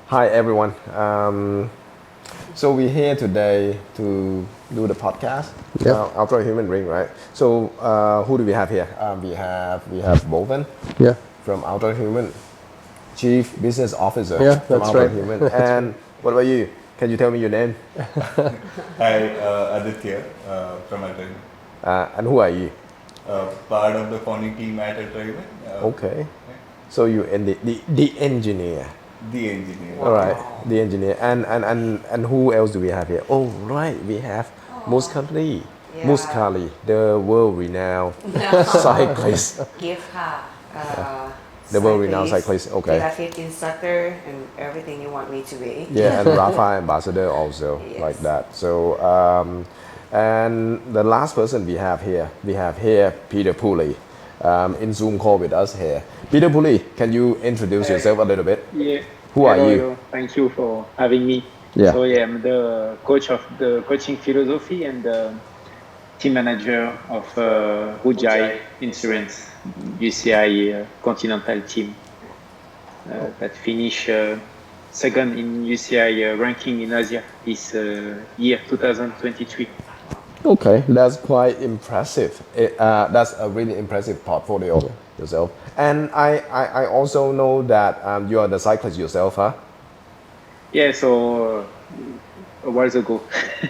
Hi everyone. So we're here today to do the podcast. Yep. Ultrahuman Ring, right? So who do we have here? We have Boven. Yeah. From Ultrahuman, Chief Business Officer. Yeah, from that's right. Ultrahuman. And what about you? Can you tell me your name? Hi, Aditya from Ultrahuman. And who are you? Part of the founding team at Ultrahuman. Okay. So you're the engineer. The engineer. All right, the engineer. And who else do we have here? Oh, right, we have Muskali. Yeah. Muskali, the world-renowned cyclist. Giftค่ะ The world-renowned cyclist, okay. Pilates instructor and everything you want me to be. Yeah, and Rafa ambassador also, Yes. like that. So, and the last person we have here, Peter Pooley, in Zoom call with us here. Peter Pooley, can you introduce yourself a little bit? Yeah. Who are Hello, you? Thank you for having me. Yeah. So I'm the coach of the coaching philosophy and the team manager of Ujai Insurance, UCI Continental team that finished second in UCI ranking in Asia this year 2023. Okay, that's quite impressive. That's a really impressive portfolio yourself. And I also know that you are the cyclist yourself, huh? Yeah, so a while ago.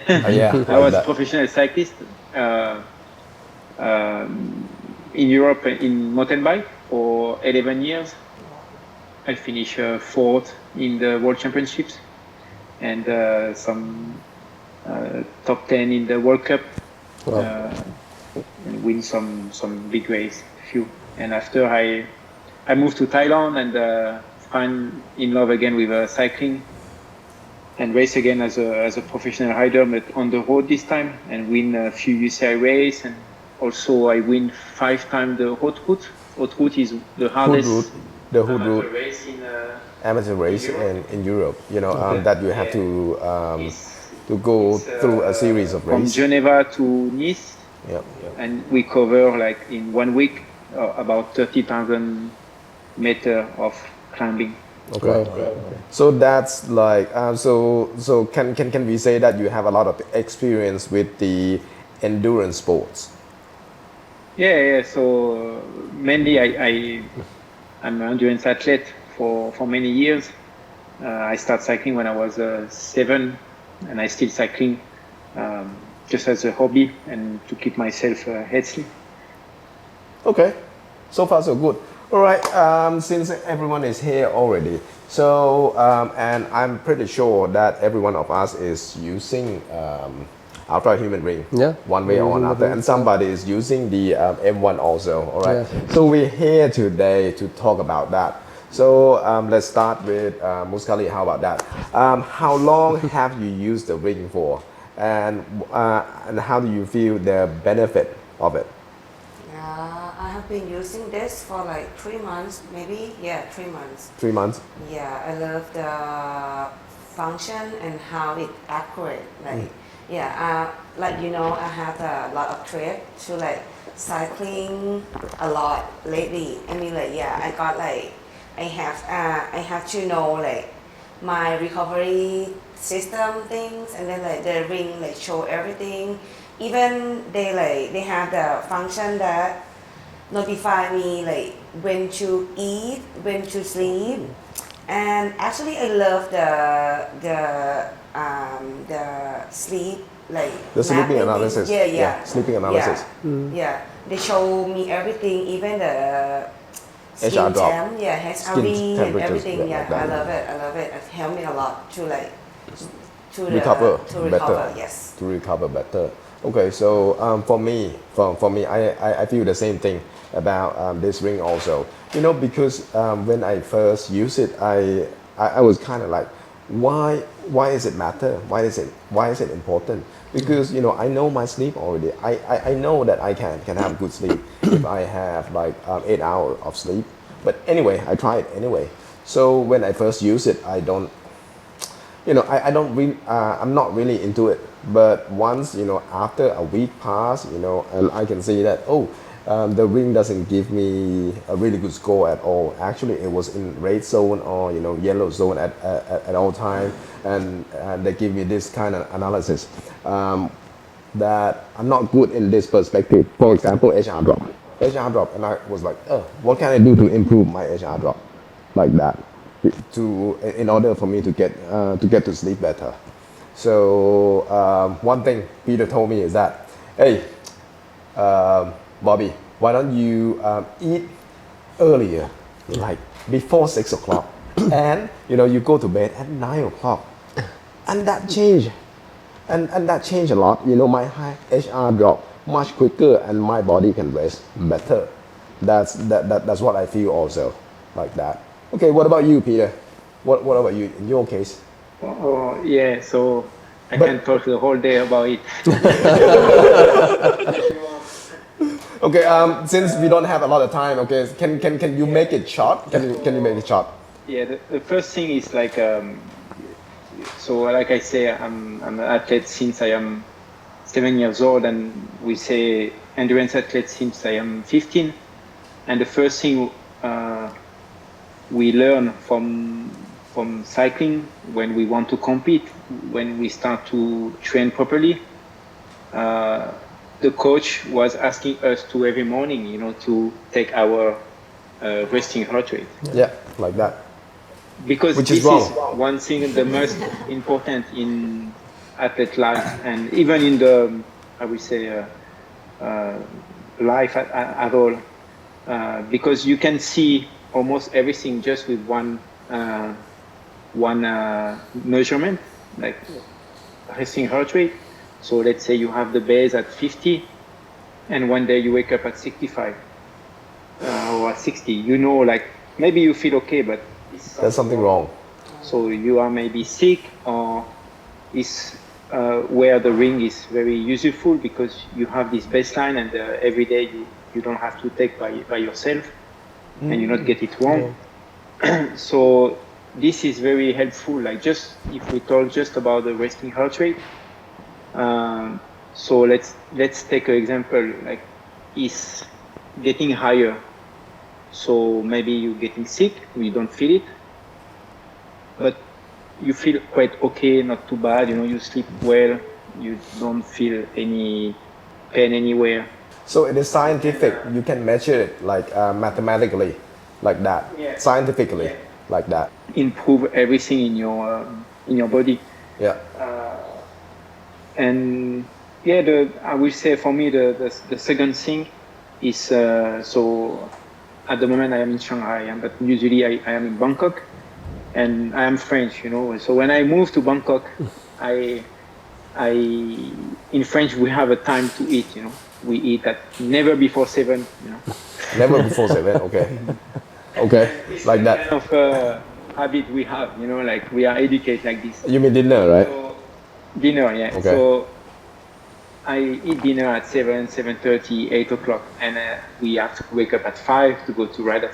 Yeah, I was a that. professional cyclist in Europe in mountain bike for 11 years. I finished fourth in the World Championships and some top 10 in the World Cup. Wow. And win some big race, few. And after I moved to Thailand and find in love again with cycling and race again as a professional rider, but on the road this time, and win a few UCI race. And also I win 5 times the hot route. Hot route is the hardest route, the hood route. race in Amateur race Europe. in Europe, you know, that you have to go through a series of from races. Geneva to Nice. Yep. And we cover like in 1 week about 30,000 meters of climbing. Okay. So that's like so can we say that you have a lot of experience with the endurance sports? Yeah. So mainly I'm an endurance athlete for many years. I started cycling when I was 7, and I still cycling just as a hobby and to keep myself healthy. Okay, so far so good. All right, since everyone is here already, so and I'm pretty sure that every one of us is using Ultrahuman Ring, Yeah. one way or another, and somebody is using the M1 also. All right, Yeah. so we're here today to talk about that. So let's start with Muskali. How about that? How long have you used the ring for, and how do you feel the benefit of it? I have been using this for like 3 months, maybe. Yeah, 3 months. 3 months. Yeah, I love the function and how it accurate. Like, like I have a lot of trip to like cycling a lot lately. I mean, like, I got like I have to know like my recovery system things, and then like the ring like show everything. Even they have the function that notify me like when to eat, when to sleep. And actually I love the sleep like The sleeping mapping analysis. thing. Yeah. Sleeping analysis. Yeah, they show me everything, even the skin HR drop. temp, HRV Skin and temperatures, everything. yeah, like that. I love it. It helped me a lot to like to Recover to better. recover. Yes. To recover better. Okay, so for me, I feel the same thing about this ring also. You know, because when I first use it, I was kind of like, why does it matter? Why is it important? Because I know my sleep already. I know that I can have good sleep if I have like 8 hours of sleep. But anyway, I try it anyway. So when I first use it, I don't I don't really, I'm not really into it. But once, after a week pass, I can see that, the ring doesn't give me a really good score at all. Actually, it was in red zone or yellow zone at all time, and they give me this kind of analysis that I'm not good in this perspective. For example, HR drop, and I was like, what can I do to improve my HR drop, like that, in order for me to get to sleep better. So one thing Peter told me is that, hey, Bobby, why don't you eat earlier, like before 6 o'clock, and you go to bed at 9 o'clock, and that changed, and that changed a lot. My high HR drop much quicker, and my body can rest better. That's what I feel also, like that. Okay, what about you, Peter? What about you in your case? Oh, yeah, so I can talk the whole day about it. Okay, since we don't have a lot of time, okay, can you make it short? Can you make it short? Yeah, the first thing is like, so like I say, I'm an athlete since I am 7 years old, and we say endurance athlete since I am 15. And the first thing we learn from cycling when we want to compete, when we start to train properly, the coach was asking us to every morning, to take our resting heart rate. Yeah, like that. Because Which this is wrong. one thing the most important in athlete life, and even in the, I would say, life at all, because you can see almost everything just with one measurement, like resting heart rate. So let's say you have the base at 50, and one day you wake up at 65 or at 60. Like maybe you feel okay, but There's something wrong. So you are maybe sick, or is where the ring is very useful because you have this baseline, and every day you don't have to take by yourself, and you not get it wrong. So this is very helpful. Like just if we talk just about the resting heart rate. So let's take an example, like is getting higher. So maybe you're getting sick, you don't feel it, but you feel quite okay, not too bad, you sleep well, you don't feel any pain anywhere. So it is scientific. You can measure it like mathematically, like that. Yeah. Scientifically, Yeah. like that. Improve everything in your body. Yeah. And yeah, I will say for me the second thing is so at the moment I am in Shanghai, but usually I am in Bangkok, and I am French, So when I moved to Bangkok, I in French we have a time to eat, We eat at never before 7, Never before 7. Okay. Okay. It's Like the that. kind of habit we have, like we are educated like this. You mean dinner, right? So, dinner, yeah. Okay. So I eat dinner at 7, 7:30, 8 o'clock, and we have to wake up at 5 to go to ride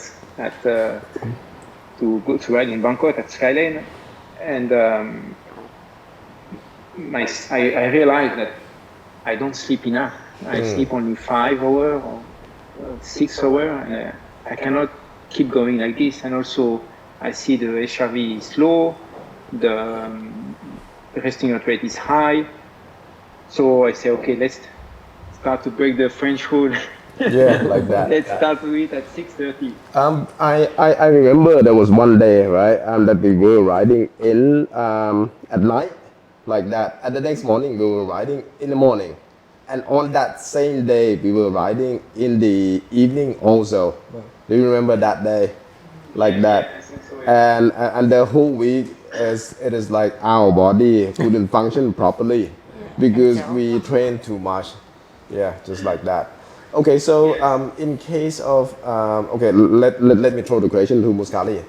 to ride in Bangkok at Skyline, and I realized that I don't sleep enough. I sleep only 5 hours or 6 hours, and I cannot keep going like this. And also, I see the HRV is low, the resting heart rate is high. So I say, okay, let's start to break the French rule. Yeah, like that. Let's start to eat at 6:30. I remember there was one day, right, that we were riding in at night, like that. And the next morning we were riding in the morning, and on that same day we were riding in the evening also. Do you remember that day, like that? I think so, yeah. And the whole week it is like our body couldn't function properly because we trained too much. Yeah, just like that. Okay, so in case of okay, let me throw the question to Muscali.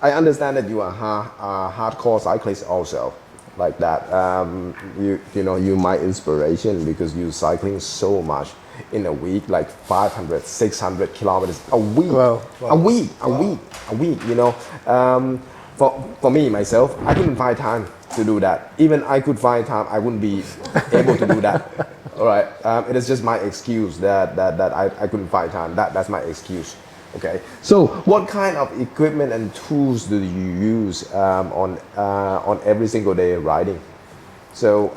I understand that you are a hardcore cyclist also, like that. You my inspiration because you cycling so much in a week, like 500, 600 kilometers a week. Wow. A week. For me myself, I couldn't find time to do that. Even I could find time, I wouldn't be able to do that. All right. It is just my excuse that I couldn't find time. That's my excuse. Okay. So, what kind of equipment and tools do you use on every single day riding? So,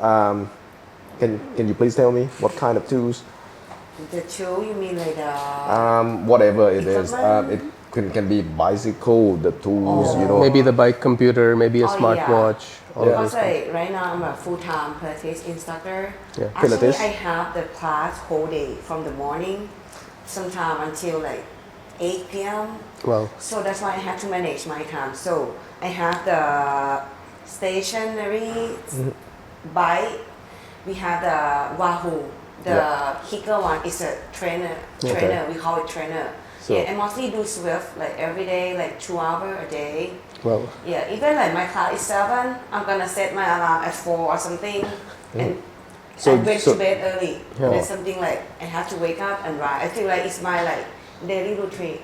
can you please tell me what kind of tools? The tool you mean like the Whatever it is. equipment? It can be bicycle, the tools, you know. Maybe the bike computer, maybe a Oh, smartwatch. all Yeah. those Because like right now I'm a full-time Pilates instructor. Yeah. Actually, Pilates? I have the class whole day from the morning, sometime until like 8 p.m. Wow. So that's why I have to manage my time. So I have the stationary bike. We have the Wahoo. The kicker one is a trainer. Okay. We call it trainer. So- Yeah, I mostly do Swift like every day, like 2 hours a day. Wow. Yeah, even like my class is 7, I'm gonna set my alarm at 4 or something and So- I went so- to bed early. Yeah. There's something like I have to wake up and ride. I feel like it's my like daily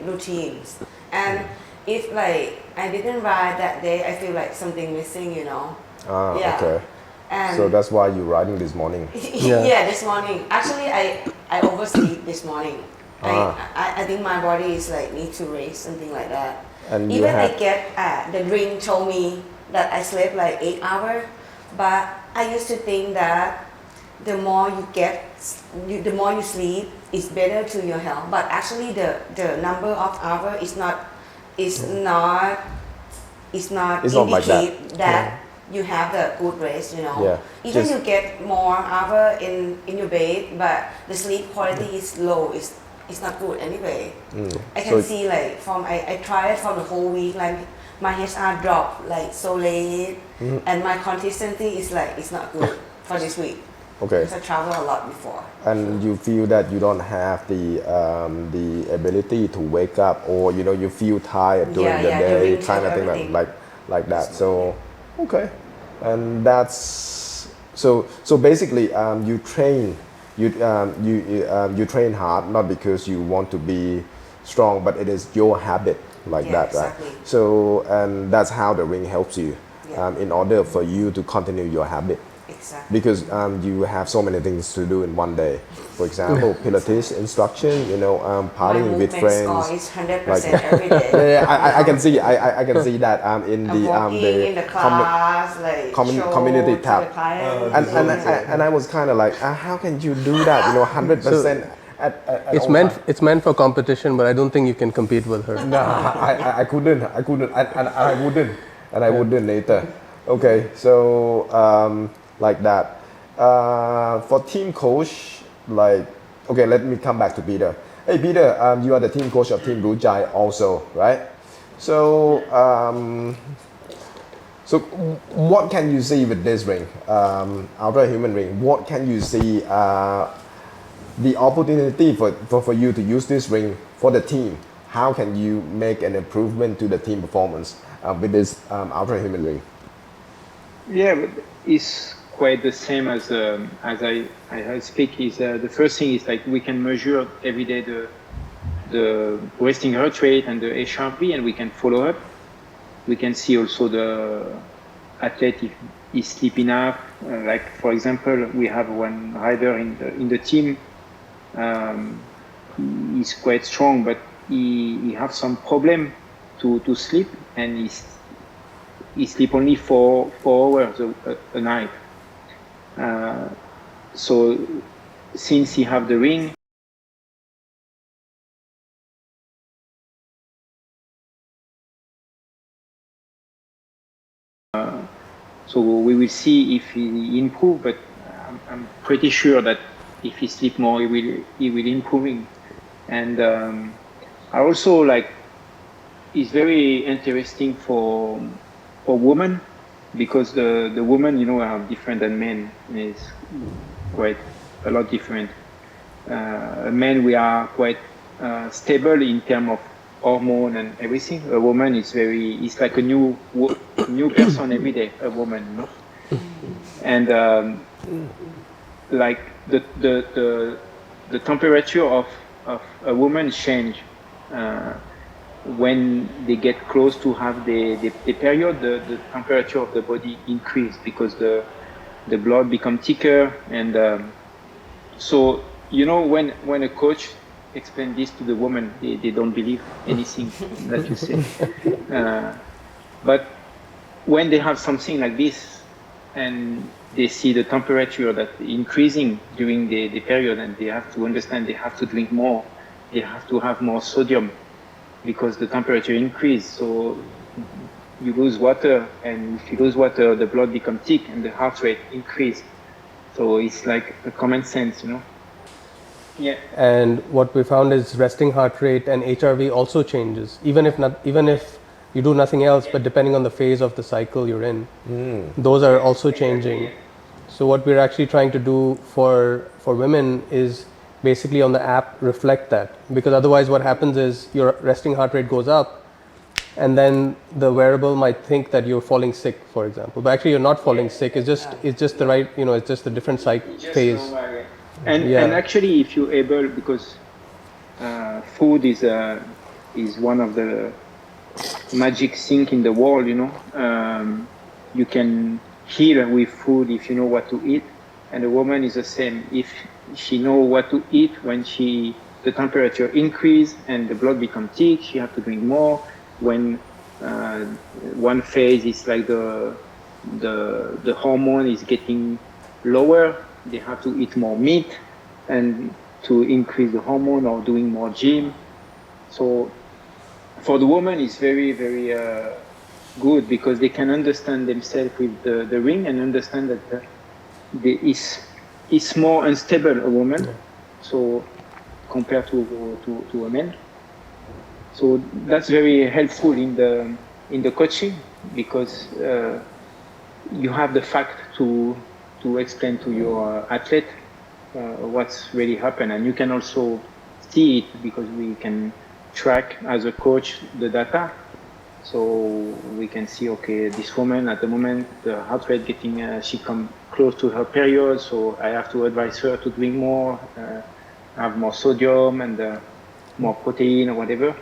routines. And if like I didn't ride that day, I feel like something missing, you know. Yeah. Okay. And So that's why you're riding this morning. Yeah. yeah, this morning. Actually, I oversleep this morning. I think my body is like need to rest, something like that. And you Even I have- get the ring told me that I slept like 8 hours, but I used to think that the more you get, the more you sleep, is better to your health. But actually, the number of hours is not It's not like that. indicate that you have the good rest, you know. Yeah, Even just- you get more hours in your bed, but the sleep quality is low. It's not good anyway. I can So- see like I tried it for the whole week, like my HR dropped like so late, and my consistency is like it's not good for this week. Okay. Because I travel a lot before. And you feel that you don't have the ability to wake up, or you know you feel tired during Yeah, the yeah, the day, ring kind of told thing everything. like that. So okay, and that's so basically you train hard not because you want to be strong, but it is your habit like Yeah, that, exactly. right? So and that's how the ring helps you Yeah. in order for you to continue your habit. Exactly. Because you have so many things to do in one day. For example, Pilates instruction, you know, My partying with movement friends. score is 100% Like- every day. I can see I can see that in I'm the walking in the class, like community show tab. to the client. and I was kind of like, how can you do that? You know, 100% at It's all meant time. it's meant for competition, but I don't think you can compete with her. No, I couldn't, and I wouldn't later. Okay, so like that. For team coach, like, okay, let me come back to Peter. Hey, Peter, you are the team coach of Team Rujai also, right? So, so what can you see with this ring, Ultrahuman Ring? What can you see the opportunity for you to use this ring for the team? How can you make an improvement to the team performance with this Ultrahuman Ring? Yeah, but it's quite the same as I speak. Is the first thing is like we can measure every day the resting heart rate and the HRV, and we can follow up. We can see also the athlete if he sleep enough. Like for example, we have one rider in the team. He's quite strong, but he have some problem to sleep, and he sleep only 4 hours a night. So since he have the ring, so we will see if he improve. But I'm pretty sure that if he sleep more, he will improving. And I also like it's very interesting for women, because the women, you know, are different than men. It's quite a lot different. Men, we are quite stable in terms of hormone and everything. A woman is it's like a new person every day. A woman, you know? And like the temperature of a woman change. When they get close to have the period, the temperature of the body increase, because the blood become thicker, and So when a coach explains this to the woman, they don't believe anything that you say. But when they have something like this and they see the temperature that increasing during the period, and they have to understand they have to drink more, they have to have more sodium because the temperature increase. So you lose water, and if you lose water, the blood becomes thick and the heart rate increase. So it's like a common sense, Yeah. And what we found is resting heart rate and HRV also changes, even if you do nothing else, but depending on the phase of the cycle you're in, those are also changing. So what we're actually trying to do for women is basically on the app reflect that, because otherwise what happens is your resting heart rate goes up, and then the wearable might think that you're falling sick, for example, but actually you're not falling sick. It's just the right, it's just a different phase. And actually, if you're able, because food is one of the magic thing in the world, you can heal with food if you know what to eat, and a woman is the same. If she know what to eat, when the temperature increase and the blood become thick, she have to drink more. When one phase is like the hormone is getting lower, they have to eat more meat and to increase the hormone, or doing more gym. So for the woman, it's very, very good, because they can understand themselves with the ring and understand that it's more unstable, a woman, so compared to a man. So that's very helpful in the coaching, because you have the fact to explain to your athlete what's really happened, and you can also see it, because we can track as a coach the data, so we can see, okay, this woman at the moment the heart rate getting she come close to her period, so I have to advise her to drink more, have more sodium and more protein or whatever.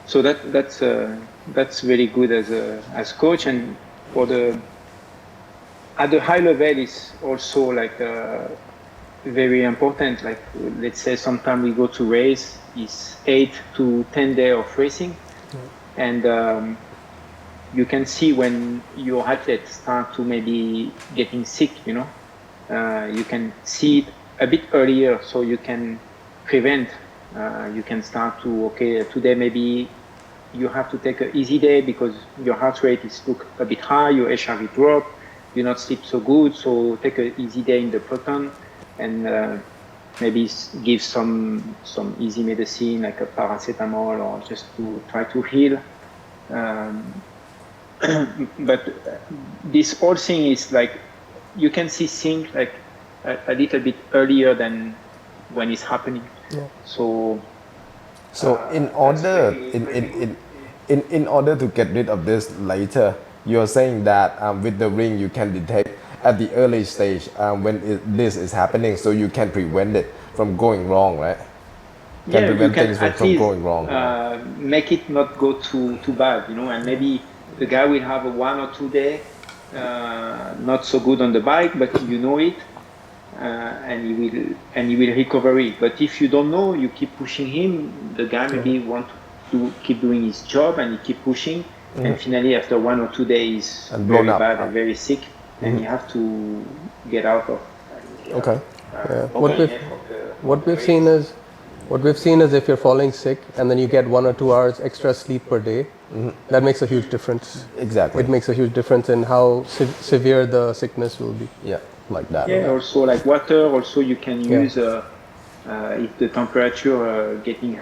So that's very good as coach. And for at the high level is also like very important. Like, let's say sometimes we go to race, it's 8 to 10 days of racing, and you can see when your athletes start to maybe getting sick, you can see it a bit earlier, so you can prevent. You can start to, okay, today maybe you have to take an easy day because your heart rate is look a bit high, your HRV drop, you not sleep so good, so take an easy day in the proton, and maybe give some easy medicine like a paracetamol, or just to try to heal. But this whole thing is like, you can see things like a little bit earlier than when it's happening. Yeah. So in order in order to get rid of this later, you're saying that with the ring you can detect at the early stage when this is happening, so you can prevent it from going wrong, right? Prevent things from going wrong. Make it not go too bad, and maybe the guy will have a 1 or 2 day not so good on the bike, but it. And he will recover it. But if you don't know, you keep pushing him, the guy maybe want to keep doing his job, and he keep pushing, and finally after 1 or 2 days and very blown bad up. and very sick, and you have to get out of. Okay. What we've seen is if you're falling sick and then you get 1 or 2 hours extra sleep per day, that makes a huge difference. Exactly. It makes a huge difference in how severe the sickness will be. Yeah, like that. Yeah, also like water, also you can use, if the temperature getting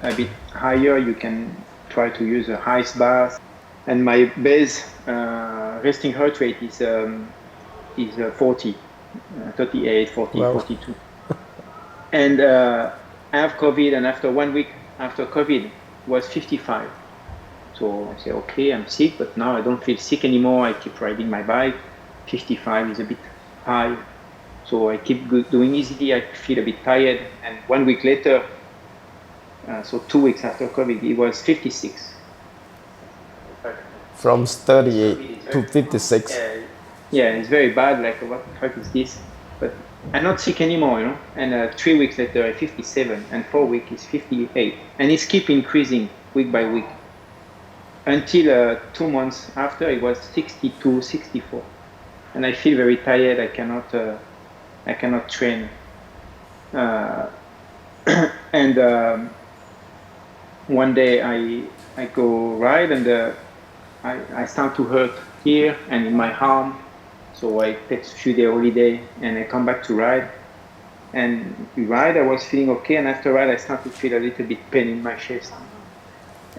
a bit higher, you can try to use a ice bath. And my base resting heart rate is 40, 38, 40, wow. 42. And I have COVID, and after 1 week after COVID was 55. So I say, okay, I'm sick, but now I don't feel sick anymore. I keep riding my bike. 55 is a bit high. So I keep doing easily. I feel a bit tired. And 1 week later, so 2 weeks after COVID, it was 56. From 38 to 56. yeah, it's very bad. Like, what the fuck is this? But I'm not sick anymore, you know. And 3 weeks later, I'm 57, and 4 weeks is 58, and it's keep increasing week by week. Until 2 months after, it was 62, 64, and I feel very tired. I cannot train. And one day I go ride, and I start to hurt here and in my arm. So I take a few day holiday and I come back to ride. And we ride, I was feeling okay, and after ride I start to feel a little bit pain in my chest.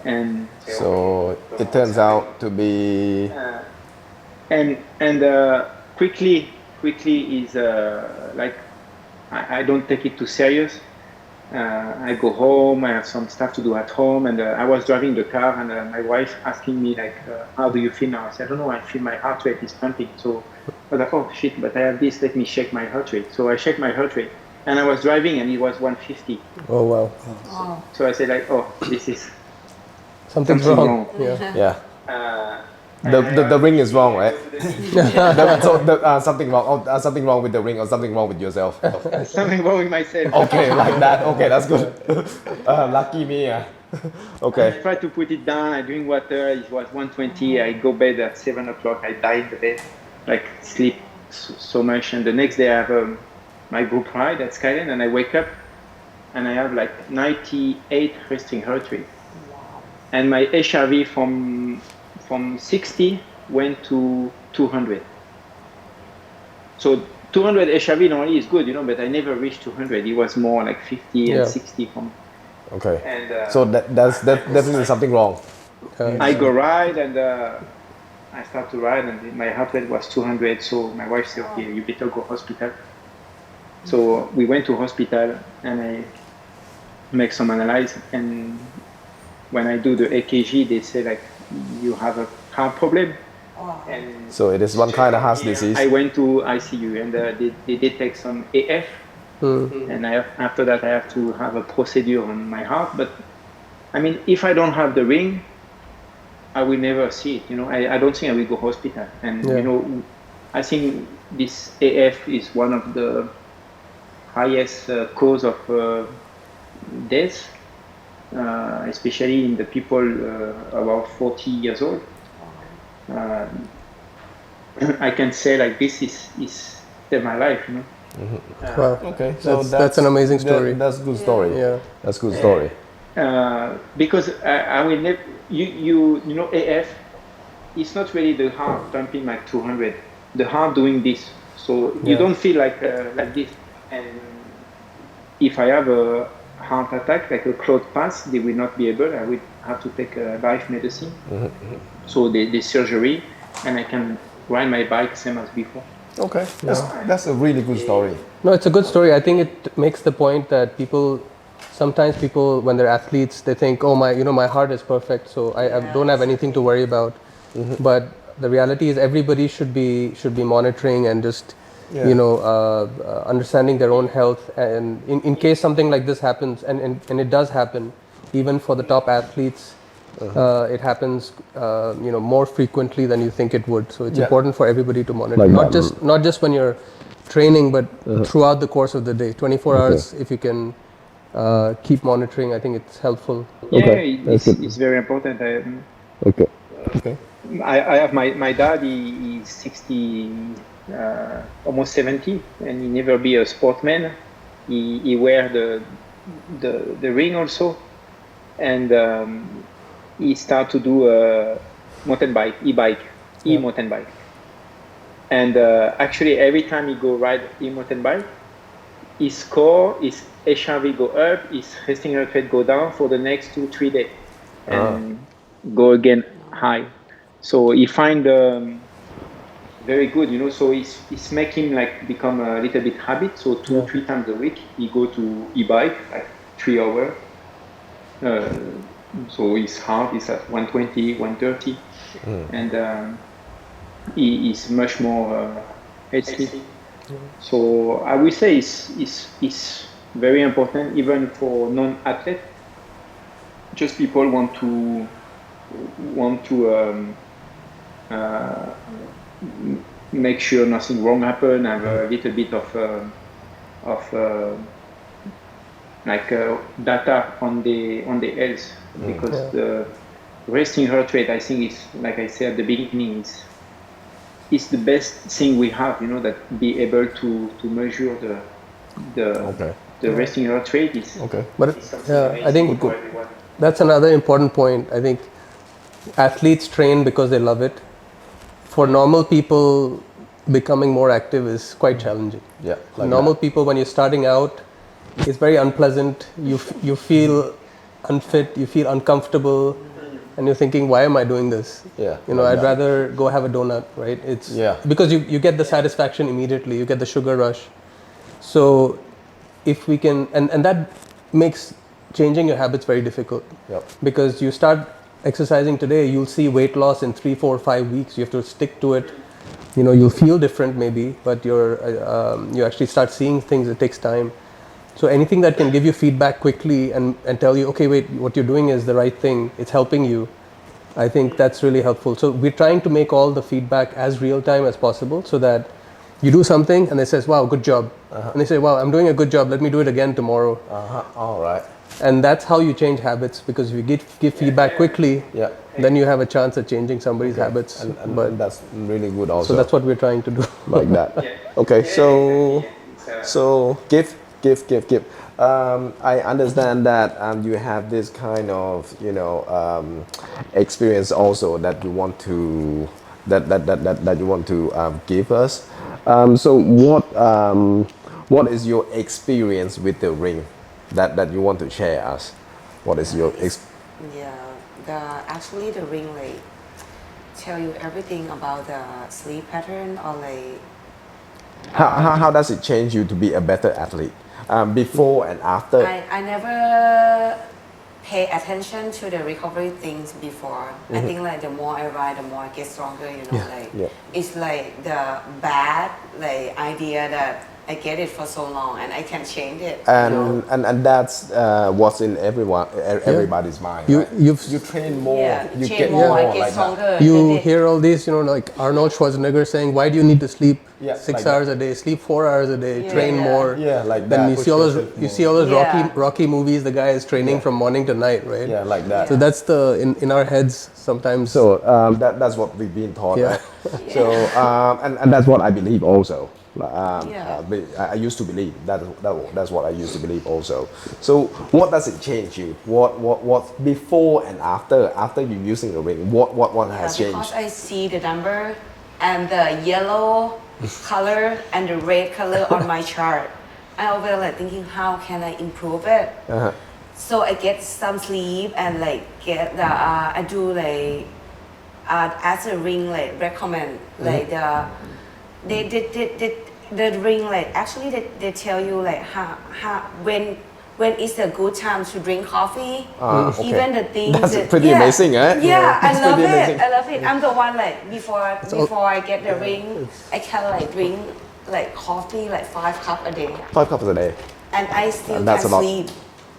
And So it turns out to be and quickly is like I don't take it too serious. I go home, I have some stuff to do at home, and I was driving the car, and my wife asking me like, how do you feel now? I said, I don't know, I feel my heart rate is pumping. So I was like, oh shit, but I have this, let me check my heart rate. So I checked my heart rate, and I was driving, and it was 150. Oh wow. So I said like, oh, this is Something's wrong. Yeah. yeah. And The ring is wrong, right? Something wrong. Something wrong with the ring, or something wrong with yourself. something wrong with myself. Okay, like that. Okay, that's good. Lucky me. I Okay. try to put it down. I drink water. It was 120. I go bed at 7 o'clock. I die in the bed, like sleep so much. And the next day I have my group ride at Skyline, and I wake up and I have like 98 resting heart rate. And my HRV from 60 went to 200. So 200 HRV normally is good, you know, but I never reached 200. It was more like 50 and 60 from. Okay. And So that's definitely something wrong. I go ride, and I start to ride, and my heart rate was 200. So my wife said, okay, you better go hospital. So we went to hospital, and I make some analysis, and when I do the EKG, they say like, you have a heart problem. And So it is one kind of heart disease. I went to ICU, and they detect some AF. And after that I have to have a procedure on my heart. But I mean, if I don't have the ring, I will never see it. You know, I don't think I will go hospital. And you know, I think this AF is one of the highest cause of death, especially in the people about 40 years old. I can say like this is my life, you know. Wow. Okay. So That's an amazing story. That's good story. Yeah. That's good story. Because I will never, you know, AF, it's not really the heart pumping like 200, the heart doing this. So you don't feel like this. And if I have a heart attack, like a clot pass, they will not be able. I will have to take a life medicine. So the surgery, and I can ride my bike same as before. Okay. That's a really good story. No, it's a good story. I think it makes the point that sometimes people, when they're athletes, they think, oh, my heart is perfect, so I don't have anything to worry about. But the reality is everybody should be monitoring and just, understanding their own health. And in case something like this happens, and it does happen, even for the top athletes, it happens, more frequently than you think it would. So it's important for everybody to monitor, not just when you're training, but throughout the course of the day, 24 hours. If you can keep monitoring, I think it's helpful. It's very important. Okay. I have my dad. He's 60, almost 70, and he never be a sportsman. He wear the ring also, and he start to do mountain bike, e-mountain bike. And actually, every time he go ride e-mountain bike, his score, his HRV go up, his resting heart rate go down for the next 2-3 days, and go again high. So he find very good, you know. So it's make him like become a little bit habit. So 2-3 times a week he go to e-bike like 3 hours. So his heart is at 120, 130, and he is much more healthy. So I will say it's very important even for non-athlete. Just people want to make sure nothing wrong happen. I have a little bit of data on the health because the resting heart rate, I think, is, like I said at the beginning, is the best thing we have. That be able to measure the resting heart rate is. Okay. But is something amazing I think for everyone. that's another important point. I think athletes train because they love it. For normal people, becoming more active is quite challenging. Yeah. Normal people, when you're starting out, it's very unpleasant. You feel unfit, you feel uncomfortable, and you're thinking, why am I doing this? Yeah, I'd rather go have a donut, right? It's because you get the satisfaction immediately, you get the sugar rush. So if we can, and that makes changing your habits very difficult. Yep. Because you start exercising today, you'll see weight loss in 3, 4, 5 weeks. You have to stick to it. You'll feel different maybe, but you actually start seeing things. It takes time. So anything that can give you feedback quickly and tell you, okay, wait, what you're doing is the right thing. It's helping you. I think that's really helpful. So we're trying to make all the feedback as real time as possible so that you do something and they says, wow, good job. And they say, wow, I'm doing a good job. Let me do it again tomorrow. All right. And that's how you change habits, because if you give feedback quickly, then you have a chance at changing somebody's habits. And but that's really good also. so that's what we're trying to do. Like that. Okay, so give. I understand that you have this kind of experience also that you want to that you want to give us. So what is your experience with the ring that you want to share us? What is your actually the ring tell you everything about the sleep pattern or how does it change you to be a better athlete before and after? I never pay attention to the recovery things before. I think the more I ride, the more I get stronger. It's the bad idea that I get it for so long and I can change it. And that's what's in everybody's mind. You right? You train more. You train get more. more I get like stronger. that. You hear all these, like Arnold Schwarzenegger saying, why do you need to sleep 6 like hours a day, sleep 4 hours a day, train more. Yeah, like that. Then you see all those Yeah. Rocky movies, the guy is training from morning to night, right? Yeah, like that. So that's in our heads sometimes. So that's what we've been taught, Yeah. right? So and that's what I believe also. I used to believe that's what I used to believe also. So what does it change you? What before and after you using the ring? What has changed? Because I see the number and the yellow color and the red color on my chart. I always thinking, how can I improve it? So I get some sleep and get the I do as a ring recommend the ring actually they tell you how when is a good time to drink coffee. Okay. Even the things That's pretty amazing, right? Yeah, I It's love pretty it. amazing. I love it. I'm the one before I get the ring, I can drink coffee 5 cups a day, 5 cups a day. and I still And can that's a lot. sleep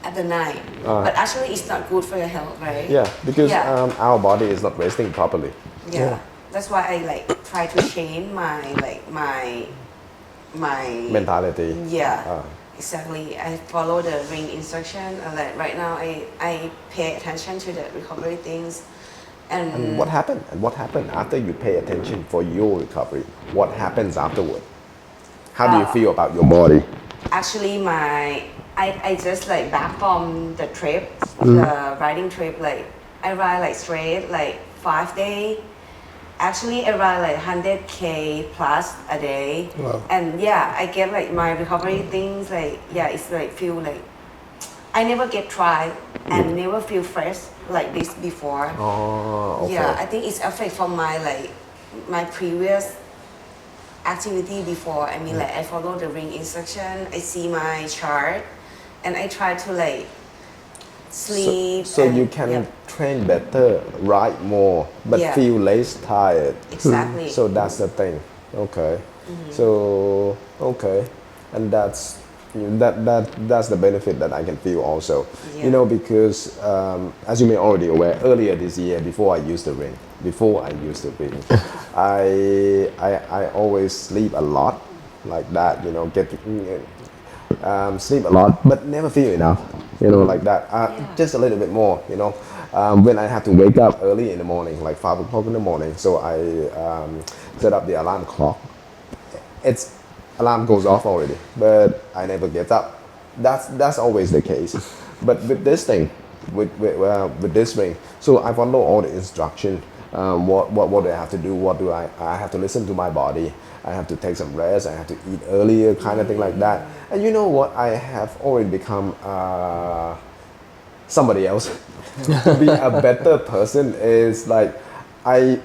at the night. But actually, it's not good for your health, right? Yeah, because our body is not resting properly. Yeah. That's why I try to change my Mentality. Yeah. Exactly. I follow the ring instruction. Right now, I pay attention to the recovery things. And what happened? And what happened after you pay attention for your recovery? What happens afterward? How do you feel about your body? Actually, I just back from the trip, the riding trip. I ride straight 5 days. Actually, I ride 100K plus a day. Wow. And I get my recovery things. It's feel I never get tried and never feel fresh like this before. Oh, okay. Yeah, I think it's effect from my previous activity before. I mean, I follow the ring instruction. I see my chart, and I try to sleep. So you can train better, ride more, but feel less tired. Exactly. So that's the thing. Okay. So okay, and that's the benefit that I can feel also. Yeah. You know, because as you may already aware, earlier this year, before I used the ring, I always sleep a lot, like that. You know, sleep a lot, but never feel enough. You know, like that. Just a little bit more. You know, when I have to wake up early in the morning, like 5 o'clock in the morning, so I set up the alarm clock. Alarm goes off already, but I never get up. That's always the case. But with this thing, with this ring, so I follow all the instruction. What do I have to do? What do I have to listen to my body? I have to take some rest. I have to eat earlier, kind of thing like that. And you know what? I have already become somebody else. To be a better person is like I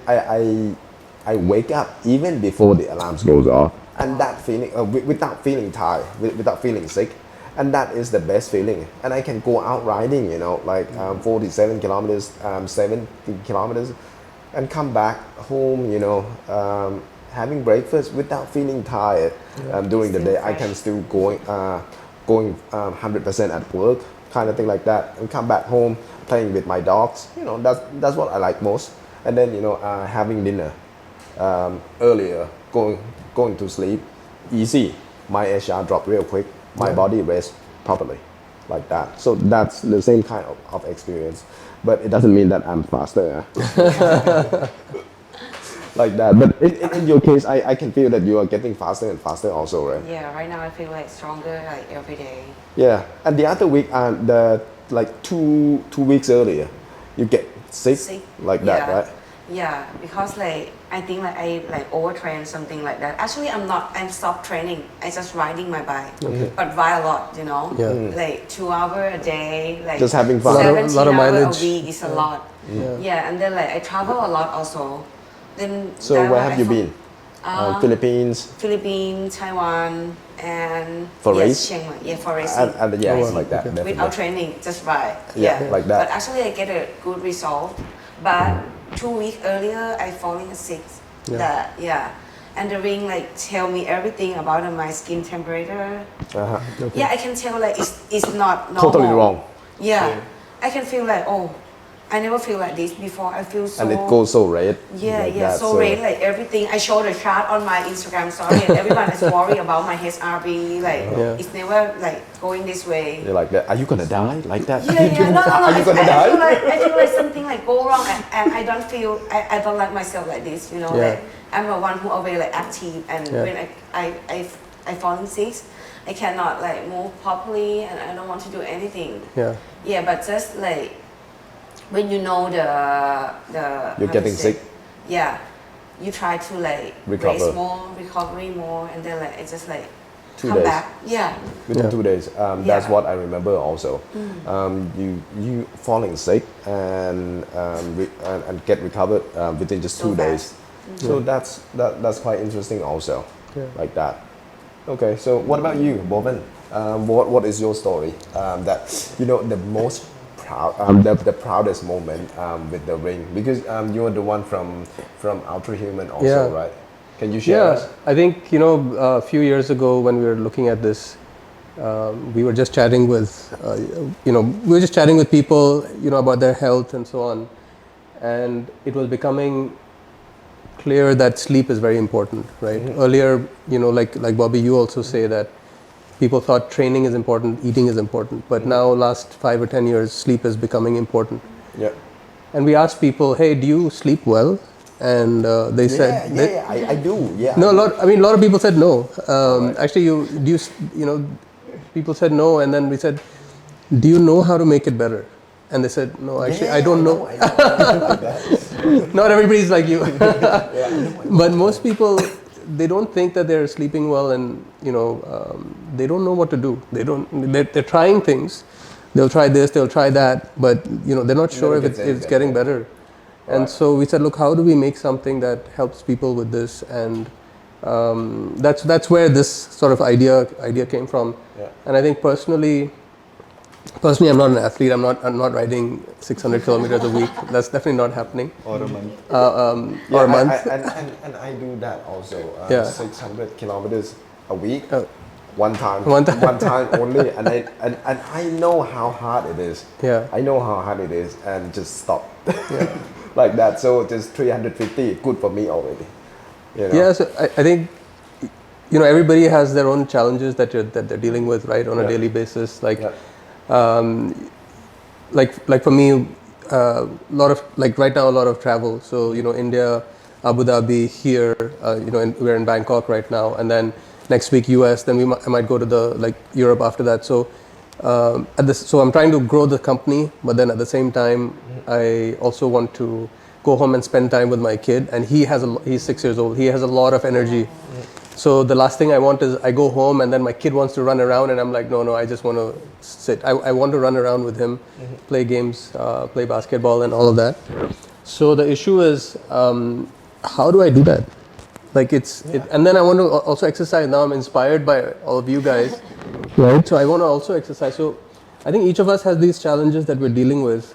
wake up even before the alarms goes off, and that feeling without feeling tired, without feeling sick, and that is the best feeling. And I can go out riding, you know, like 47 kilometers, 70 kilometers, and come back home, you know, having breakfast without feeling tired. During the Still day, I fresh. can still going 100% at work, kind of thing like that, and come back home playing with my dogs. You know, that's what I like most. And then, you know, having dinner earlier, going to sleep easy. My HR drop real quick. My body rests properly, like that. So that's the same kind of experience, but it doesn't mean that I'm faster. Like that. But in your case, I can feel that you are getting faster and faster also, right? Yeah, right now I feel like stronger like every day. Yeah. And the other week, like two weeks earlier, you get sick. Like that, Yeah. right? Yeah, because like I think like I like overtrain something like that. Actually, I'm stopped training. I just riding my bike, but ride a lot, you know. Yeah. Like 2 hours a day, like Just having fun. 17 Lot of hours mileage. a week is a lot. Yeah, and then like I travel a lot also. Then So that where one have you been? Philippines. Philippines, Taiwan, and For yes, race? Chiang Mai. Yeah, for racing. And yeah, like that. Without Definitely. training, just ride. Yeah, like that. But actually, I get a good result. But 2 weeks earlier, I falling sick. And the ring like tell me everything about my skin temperature. Yeah, I can tell like it's not normal. Totally wrong. Yeah, I can feel like I never feel like this before. I feel so. And it goes so red. Yeah, like yeah, that, so red, like everything. I show the chart on my Instagram story, and everyone is worried about my HRV. Like it's never like going this way. You're like that. Are you gonna die like that? Yeah. No. Are you gonna I die? feel like something like go wrong, and I don't feel. I don't like myself like this. You know, Yeah. like I'm the one who always like active, and when I falling sick, I cannot like move properly, and I don't want to do anything. Yeah. Yeah, but just like when you know the You're how to getting say- sick. Yeah, you try to like Recover. raise more, recovery more, and then like it just like 2 come days. back. Yeah. Within Yeah. 2 days. That's Yeah. what I remember also. You falling sick and get recovered within just So 2 days. fast. So that's quite interesting also. Like that. Okay. So what about you, Boban? What is your story? That you know the most proud, the proudest moment with the ring, because you are the one from Ultrahuman also, Yeah. right? Can you share us? I think a few years ago when we were looking at this, we were just chatting with people, about their health and so on, and it was becoming clear that sleep is very important, right? Earlier, like Bobby, you also say that people thought training is important, eating is important, but now last 5 or 10 years, sleep is becoming important. Yeah. And we asked people, hey, do you sleep well? And they said, I do. Yeah. no, a lot of people said no. Actually, people said no, and then we said, do you know how to make it better? And they said, no, actually, I don't know. I know. Not everybody's like you. But most people, they don't think that they're sleeping well, and they don't know what to do. They're trying things. They'll try this, they'll try that, but they're not sure if it's getting better. And so we said, look, how do we make something that helps people with this? And that's where this sort of idea came from. Yeah. And I think personally, I'm not an athlete. I'm not riding 600 kilometers a week. That's definitely not happening. Or a month. Or a month. And I do that also. Yeah. 600 kilometers a week. One time. only, and I know how hard it is. Yeah. I know how hard it is, and just stop. Like that. So just 350, good for me already. You know? Yeah, so I think everybody has their own challenges that they're dealing with, right, on a daily basis. Like, like for me, lot of right now a lot of travel. So India, Abu Dhabi, here, we're in Bangkok right now, and then next week US. Then I might go to Europe after that. So so I'm trying to grow the company, but then at the same time, I also want to go home and spend time with my kid. And he's 6 years old. He has a lot of energy. So the last thing I want is I go home and then my kid wants to run around and I'm like, no, I just want to sit. I want to run around with him, play games, play basketball and all of that. So the issue is, how do I do that? And then I want to also exercise. Now I'm inspired by all of you guys, right? So I want to also exercise. So I think each of us has these challenges that we're dealing with.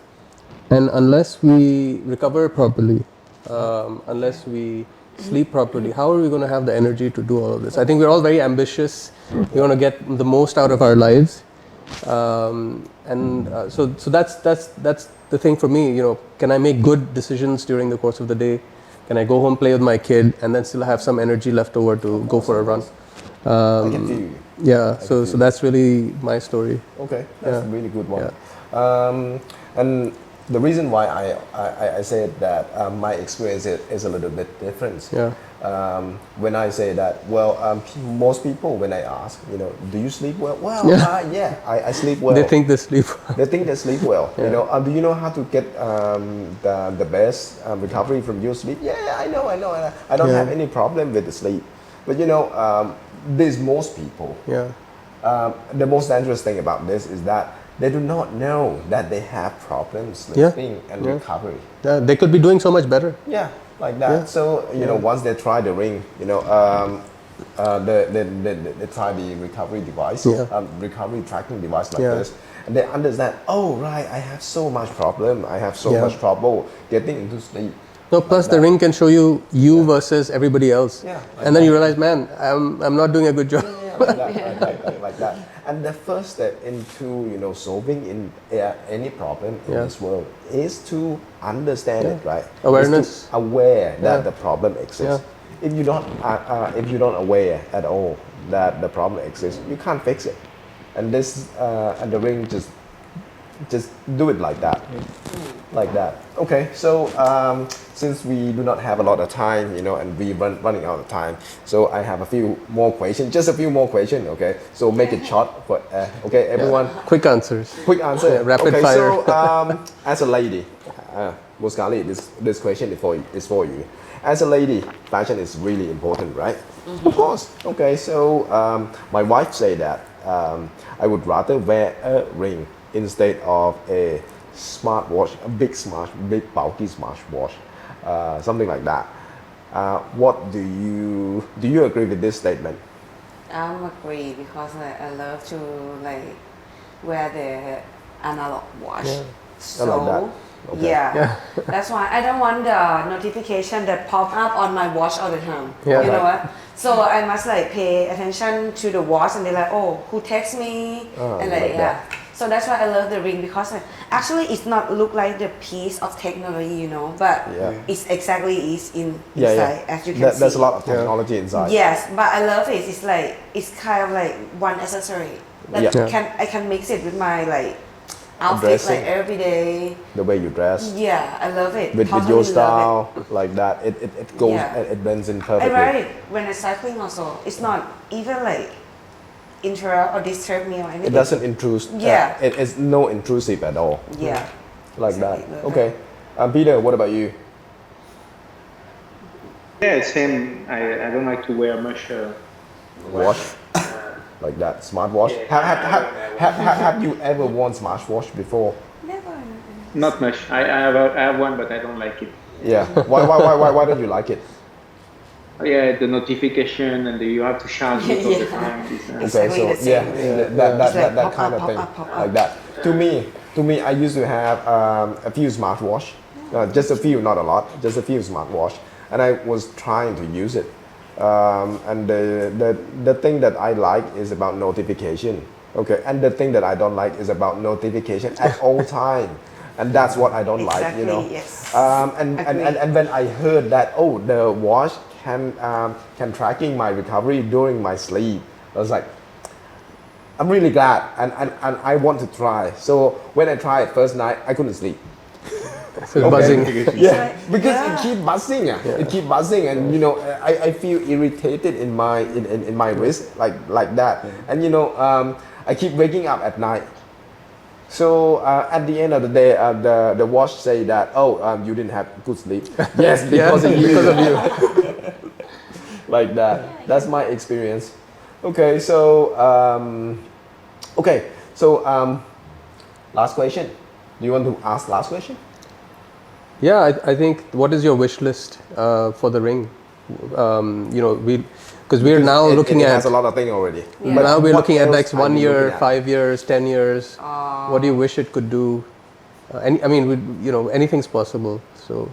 And unless we recover properly, unless we sleep properly, how are we going to have the energy to do all of this? I think we're all very ambitious. We want to get the most out of our lives. So that's the thing for me. Can I make good decisions during the course of the day? Can I go home, play with my kid, and then still have some energy left over to go for a run? I can feel you. Yeah, so that's really my story. Okay, that's a really good one. Yeah. And the reason why I said that my experience is a little bit different. Yeah. When I say that, most people when I ask, do you sleep well? Well, yeah, I sleep well. They think they sleep well. They think they sleep well. Yeah. Do you know how to get the best recovery from your sleep? Yeah, I know. I don't have any problem with the sleep. But there's most people. Yeah. The most dangerous thing about this is that they do not know that they have problems sleeping and recovery. Yeah, they could be doing so much better. Yeah, like that. Yeah. So once they try the ring, they try the recovery device, recovery tracking device like this, and they understand. Oh right, I have so much problem. I have so much trouble getting into sleep. No, plus the ring can show you versus everybody else. Yeah. And then you realize, man, I'm not doing a good job. Like that. And the first step into solving any problem in this world is to understand it, right? Awareness. Aware that the problem exists. If you don't aware at all that the problem exists, you can't fix it. And and the ring just do it like that. Like that. Okay, so since we do not have a lot of time, and we running out of time, so I have a few more questions, just a few more questions, okay? So make it short, okay, everyone? Quick answers. Quick answer. Yeah, rapid fire. So as a lady, Muskali, this question is for you. As a lady, fashion is really important, right? Mm-hmm. Of course. Okay, so my wife said that I would rather wear a ring instead of a smartwatch, a big bulky smartwatch, something like that. What do you agree with this statement? I agree because I love to wear the analog watch. Yeah. So I like that. Okay. That's why I don't want the notification that pop up on my watch all the time. Yeah. You know what? So I must pay attention to the watch and they're who texts me and that. So that's why I love the ring because actually it's not look like the piece of technology, but it's exactly is inside as you can see. There's a lot of technology inside. Yes, but I love it. It's kind of like one accessory that I can mix it with my outfit every day. The way you dress. Yeah, I love it. With your style, like that, it goes, it blends in perfectly. I wear it when I'm cycling also. It's not even interrupt or disturb me or anything. It doesn't intrude. Yeah. It's no intrusive at all. Yeah. Like that. Okay. Peter, what about you? Yeah, same. I don't like to wear much. Watch. Like that, smartwatch. Have you ever worn smartwatch before? Never. Not much. I have one, but I don't like it. Yeah. Why don't you like it? Yeah, the notification and you have to charge it all the time. Okay, so that kind of thing, like that. To me, I used to have a few smartwatch, just a few, not a lot, just a few smartwatch, and I was trying to use it, And the thing that I like is about notification. Okay, and the thing that I don't like is about notification at all time. And that's what I don't like, you know. Exactly, yes. And when I heard that, oh, the watch can tracking my recovery during my sleep, I was like, I'm really glad, and I want to try. So when I tried first night, I couldn't sleep. So buzzing. Yeah, because Yeah. it keep buzzing. It keep buzzing, and you know, I feel irritated in my wrist like that, and you know, I keep waking up at night. So at the end of the day, the watch say that, oh, you didn't have good sleep. Yes, because of you. Because of you. Like that. That's my experience. Okay, so last question. Do you want to ask last question? Yeah, I think what is your wish list for the ring? You know, because we're now looking it at. has a lot of things already. Yeah. But now we're What looking at else next are 1 you year, looking at? 5 years, 10 years. What do you wish it could do? I mean, you know, anything's possible. So,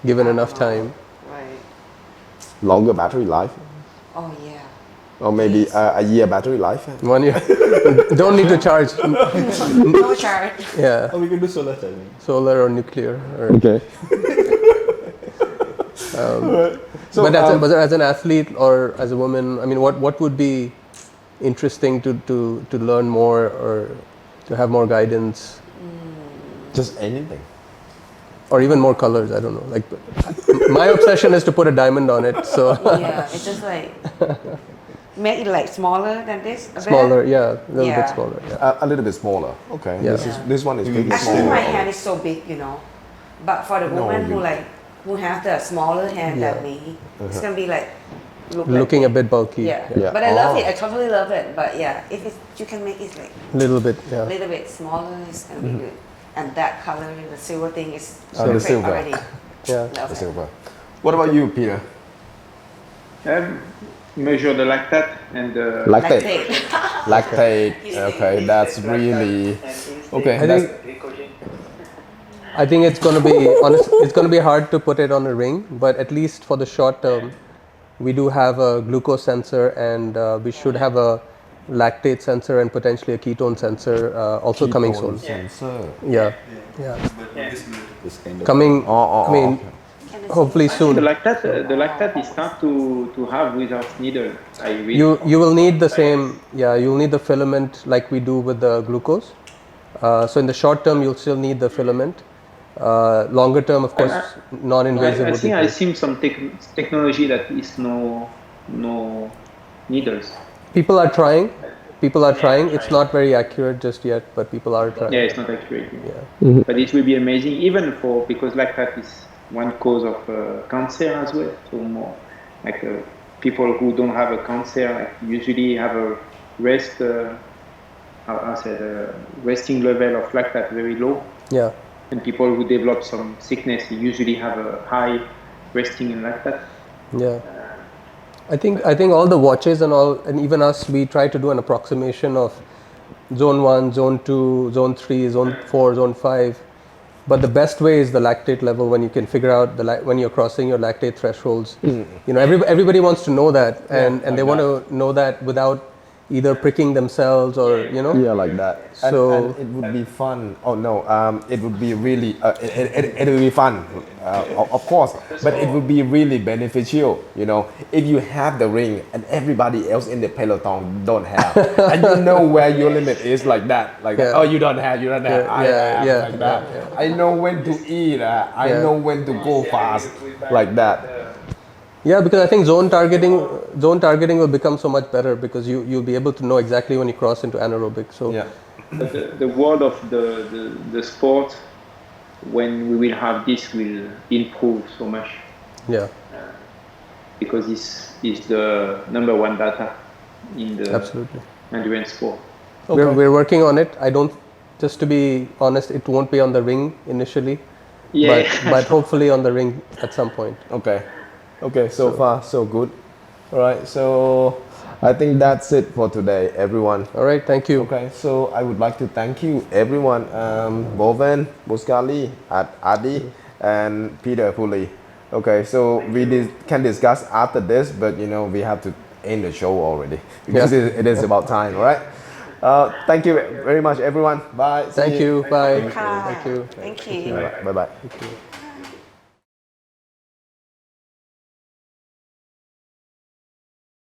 given enough time. Right. Longer battery life, Oh yeah. or maybe a year battery life. 1 year. Don't need to charge. No charge. Yeah, Oh, we can do solar charging. solar or nuclear. Or, Okay. So, but as an athlete or as a woman, I mean, what would be interesting to learn more or to have more guidance just anything. or even more colors? I don't know. Like, my obsession is to put a diamond on it. So Yeah, it's just like make it like smaller than this. A bit. smaller, yeah, a little Yeah. bit smaller. Yeah. A little bit smaller. Okay. Yeah. This one is pretty Actually, small. my hand is so big, you know. But for the No, woman you- who have the smaller hand than me, it's gonna be like Looking a bit bulky. Yeah. Yeah. But I love Oh. it. I totally love it. But yeah, if you can make it like Little bit, a yeah. little bit smaller, it's gonna be good. And that color, the silver thing is The perfect silver. already. Yeah. Love The it. silver. What about you, Peter? Measure the lactate and the Lactate. Lactate. Okay, that's really okay. I That's, I think it's going to be it's going to be hard to put it on a ring, but at least for the short term, we do have a glucose sensor, and we should have a lactate sensor and potentially a ketone sensor also coming soon. Sensor. Yeah, yeah, But this kind of coming. Oh, I mean, Can I see? hopefully the soon. lactate is hard to have without needle. I read. You will need the same. Yeah, you'll need the filament like we do with the glucose. So in the short term, you'll still need the filament. Longer term, of course, non-invasive I would be think I've great. seen some technology that is no needles. People are trying. It's not very accurate just yet, but people are trying. Yeah, it's not accurate. Yeah. But it will be amazing, even because lactate is one cause of cancer as well. So more like people who don't have a cancer usually have a resting level of lactate very low, Yeah. and people who develop some sickness usually have a high resting in lactate. Yeah. I think all the watches and all, and even us, we try to do an approximation of zone 1, zone 2, zone 3, zone 4, zone 5. But the best way is the lactate level, when you can figure out when you're crossing your lactate thresholds. You know, everybody wants to know that, and they want to know that without either pricking themselves or, you know. Yeah, like that. And, So- and it would be fun. Oh no, it would be really. It would be fun, of course. But it would be really beneficial. You know, if you have the ring and everybody else in the peloton don't have, and you know where your limit is, like that. Yeah. Oh, you don't have. You don't have. Yeah, I yeah, have, yeah, like that. yeah, I know when to eat. I Yeah. know when to go fast, like that. Yeah, because I think zone targeting will become so much better, because you'll be able to know exactly when you cross into anaerobic. So Yeah. But the world of the sport, when we will have this, will improve so much, yeah, because this is the number one data in the absolutely. endurance sport. We're working on it. I don't, just to be honest, it won't be on the ring initially, Yeah. but hopefully on the ring at some point. Okay. Okay, so far so good. All right, so I think that's it for today, everyone. All right, thank you. Okay, so I would like to thank you, everyone. Boven, Buskali, Adi, and Peter Puli Okay, so we can discuss after this, but we have to end the show already because it is about time, all right? Thank you very much, everyone. Bye. See Thank you. Bye.ค่ะ Thank you. Thank you Bye bye. Thank you.